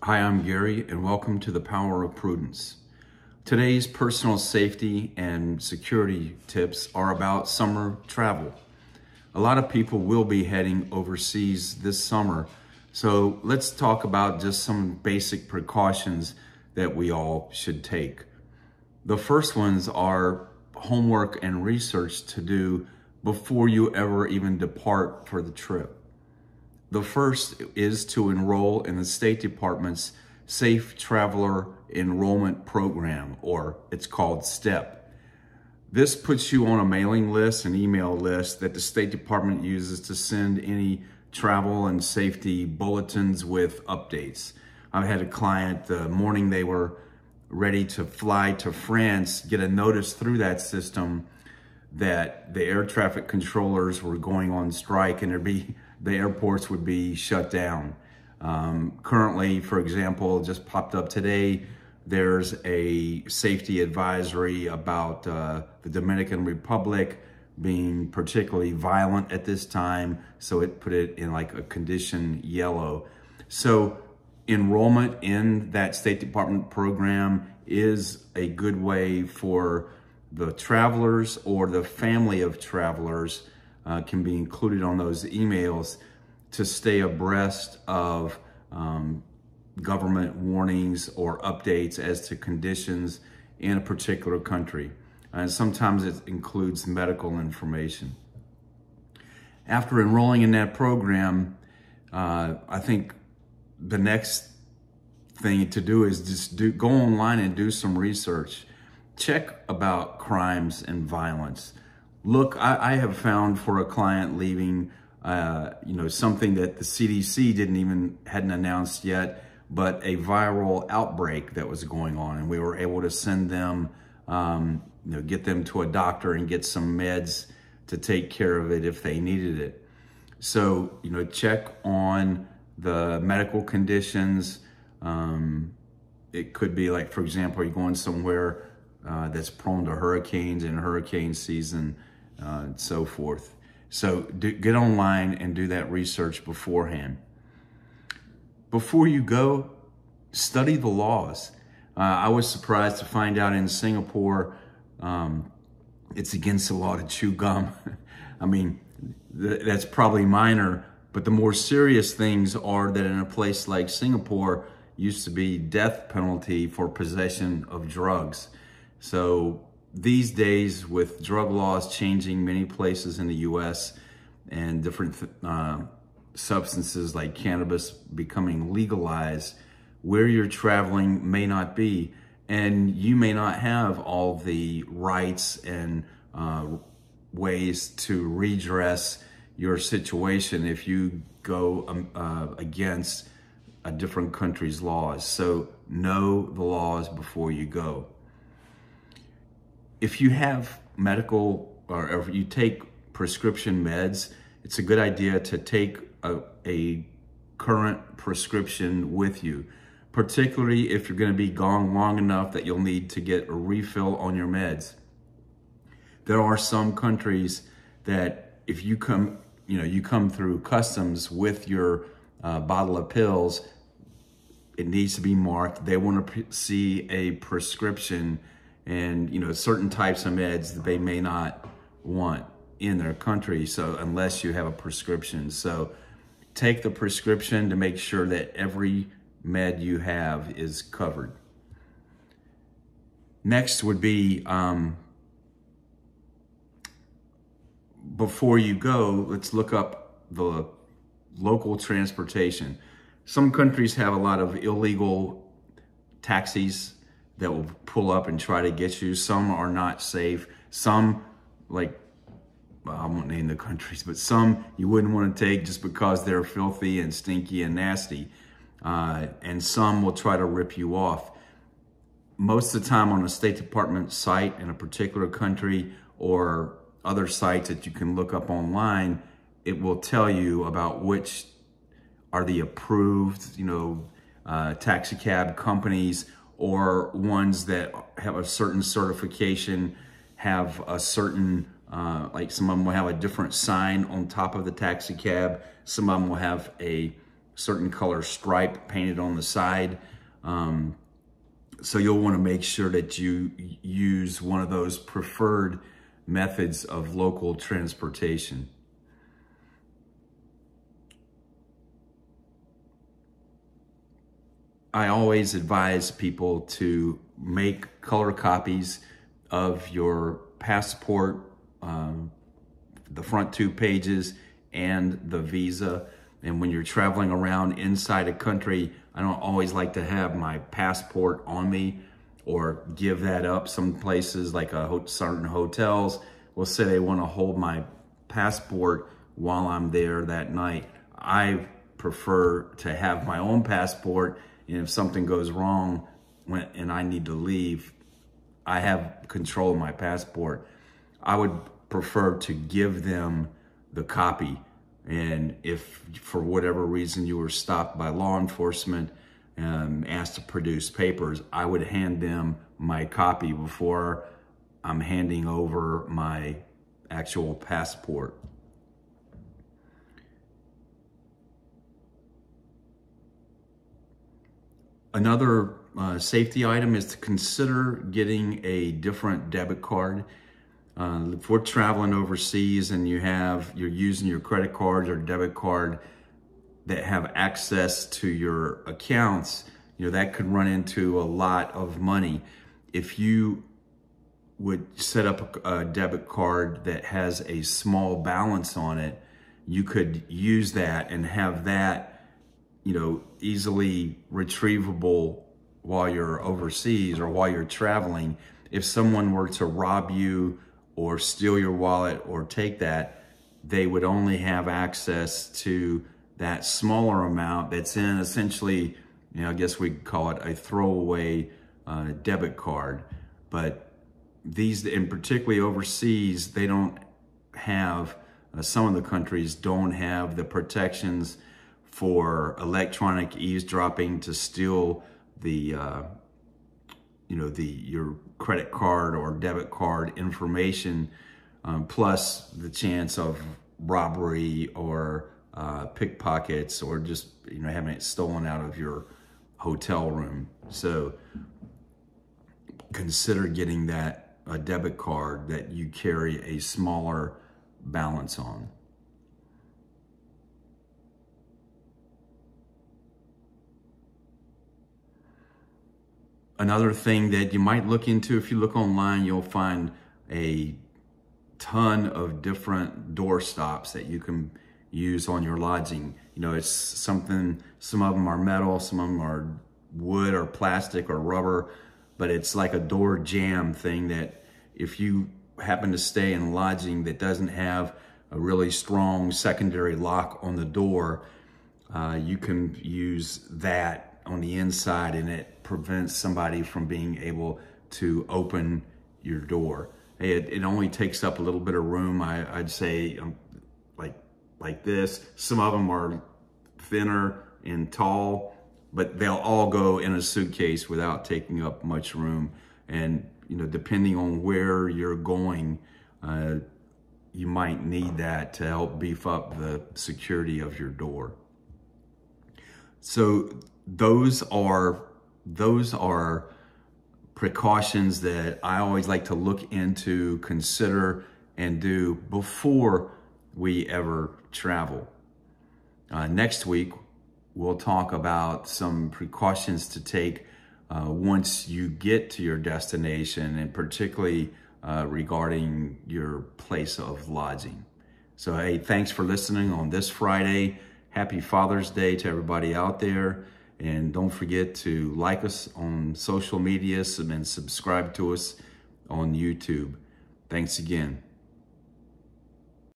Hi, I'm Gary, and welcome to the Power of Prudence. Today's personal safety and security tips are about summer travel. A lot of people will be heading overseas this summer, so let's talk about just some basic precautions that we all should take. The first ones are homework and research to do before you ever even depart for the trip. The first is to enroll in the State Department's Safe Traveler Enrollment Program, or it's called STEP. This puts you on a mailing list, an email list that the State Department uses to send any travel and safety bulletins with updates. I had a client the morning they were ready to fly to France get a notice through that system that the air traffic controllers were going on strike and the airports would be shut down. Currently, for example, just popped up today, there's a safety advisory about the Dominican Republic being particularly violent at this time, so it put it in like a condition yellow. So enrollment in that State Department program is a good way for the travelers or the family of travelers can be included on those emails to stay abreast of government warnings or updates as to conditions in a particular country. And sometimes it includes medical information. After enrolling in that program, I think the next thing to do is just go online and do some research. Check about crimes and violence. Look, I have found for a client leaving, something that the CDC hadn't announced yet, but a viral outbreak that was going on, and we were able to send them, get them to a doctor and get some meds to take care of it if they needed it. So, check on the medical conditions. It could be like, for example, you're going somewhere that's prone to hurricanes and hurricane season, and so forth. So get online and do that research beforehand. Before you go, study the laws. I was surprised to find out in Singapore, it's against the law to chew gum. I mean, that's probably minor, but the more serious things are that in a place like Singapore, used to be death penalty for possession of drugs. So these days, with drug laws changing many places in the US and different substances like cannabis becoming legalized, where you're traveling may not be, and you may not have all the rights and ways to redress your situation if you go against a different country's laws. So know the laws before you go. If you have medical or if you take prescription meds, it's a good idea to take a current prescription with you, particularly if you're going to be gone long enough that you'll need to get a refill on your meds. There are some countries that if you come through customs with your bottle of pills, it needs to be marked. They want to see a prescription and certain types of meds that they may not want in their country, so unless you have a prescription. So take the prescription to make sure that every med you have is covered. Next would be, before you go, let's look up the local transportation. Some countries have a lot of illegal taxis that will pull up and try to get you. Some are not safe. Some, I won't name the countries, but some you wouldn't want to take just because they're filthy and stinky and nasty. And some will try to rip you off. Most of the time on a State Department site in a particular country or other sites that you can look up online, it will tell you about which are the approved, taxi cab companies, or ones that have a certain certification, have a certain, like some of them will have a different sign on top of the taxi cab. Some of them will have a certain color stripe painted on the side. So you'll want to make sure that you use one of those preferred methods of local transportation. I always advise people to make color copies of your passport, the front 2 pages, and the visa. And when you're traveling around inside a country, I don't always like to have my passport on me or give that up. Some places, like certain hotels, will say they want to hold my passport while I'm there that night. I prefer to have my own passport, and if something goes wrong and I need to leave, I have control of my passport. I would prefer to give them the copy. And if for whatever reason you were stopped by law enforcement and asked to produce papers, I would hand them my copy before I'm handing over my actual passport. Another safety item is to consider getting a different debit card. If we're traveling overseas and you're using your credit card or debit card that have access to your accounts, that could run into a lot of money. If you would set up a debit card that has a small balance on it, you could use that and have that, easily retrievable while you're overseas or while you're traveling. If someone were to rob you or steal your wallet or take that, they would only have access to that smaller amount that's in essentially, I guess we could call it a throwaway debit card. But these, and particularly overseas, they don't have, some of the countries don't have the protections for electronic eavesdropping to steal your credit card or debit card information, plus the chance of robbery or pickpockets, or just having it stolen out of your hotel room. So consider getting a debit card that you carry a smaller balance on. Another thing that you might look into, if you look online, you'll find a ton of different door stops that you can use on your lodging. It's something, some of them are metal, some of them are wood or plastic or rubber, but it's like a door jamb thing that if you happen to stay in lodging that doesn't have a really strong secondary lock on the door, you can use that on the inside, and it prevents somebody from being able to open your door. It only takes up a little bit of room. I'd say like this. Some of them are thinner and tall, but they'll all go in a suitcase without taking up much room. And depending on where you're going, you might need that to help beef up the security of your door. So those are precautions that I always like to look into, consider, and do before we ever travel. Next week, we'll talk about some precautions to take once you get to your destination, and particularly regarding your place of lodging. So, hey, thanks for listening on this Friday. Happy Father's Day to everybody out there. And don't forget to like us on social media and subscribe to us on YouTube. Thanks again.